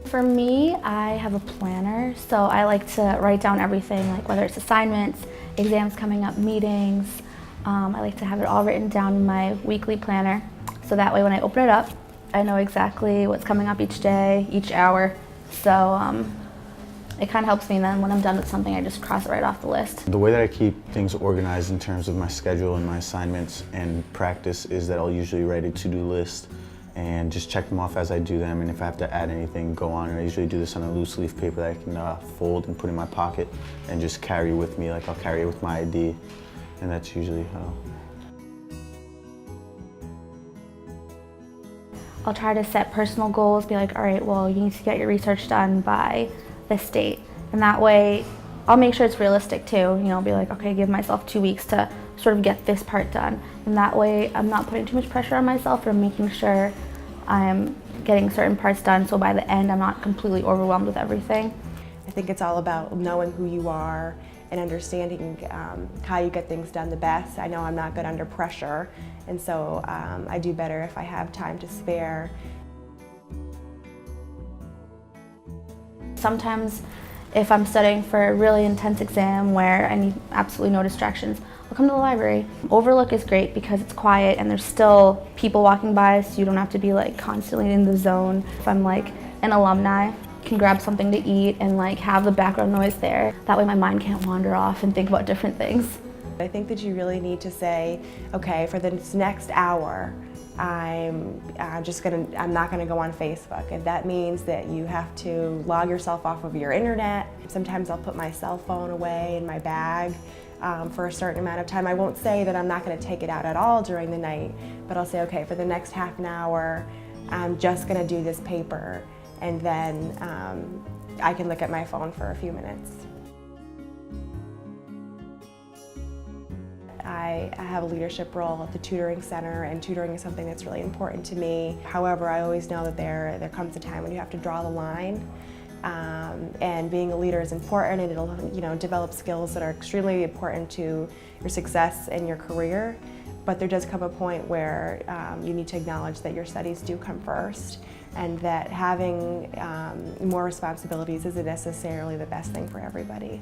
For me, I have a planner, so I like to write down everything, like whether it's assignments, exams coming up, meetings. I like to have it all written down in my weekly planner, so that way when I open it up, I know exactly what's coming up each day, each hour. So it kind of helps me then when I'm done with something, I just cross it right off the list. The way that I keep things organized in terms of my schedule and my assignments and practice is that I'll usually write a to-do list and just check them off as I do them, and if I have to add anything, go on. And I usually do this on a loose leaf paper that I can fold and put in my pocket and just carry with me, like I'll carry it with my ID, and that's usually how. I'll try to set personal goals, be like, all right, well, you need to get your research done by this date. And that way, I'll make sure it's realistic too. You know, be like, okay, give myself 2 weeks to sort of get this part done. And that way, I'm not putting too much pressure on myself or making sure I'm getting certain parts done, so by the end, I'm not completely overwhelmed with everything. I think it's all about knowing who you are and understanding how you get things done the best. I know I'm not good under pressure, and so I do better if I have time to spare. Sometimes if I'm studying for a really intense exam where I need absolutely no distractions, I'll come to the library. Overlook is great because it's quiet and there's still people walking by, so you don't have to be like constantly in the zone. If I'm like an alumni, I can grab something to eat and like have the background noise there. That way my mind can't wander off and think about different things. I think that you really need to say, okay, for this next hour, I'm not gonna go on Facebook. And that means that you have to log yourself off of your internet. Sometimes I'll put my cell phone away in my bag for a certain amount of time. I won't say that I'm not gonna take it out at all during the night, but I'll say, okay, for the next half an hour, I'm just gonna do this paper, and then I can look at my phone for a few minutes. I have a leadership role at the tutoring center, and tutoring is something that's really important to me. However, I always know that there comes a time when you have to draw the line, and being a leader is important, and it'll develop skills that are extremely important to your success in your career. But there does come a point where you need to acknowledge that your studies do come first, and that having more responsibilities isn't necessarily the best thing for everybody.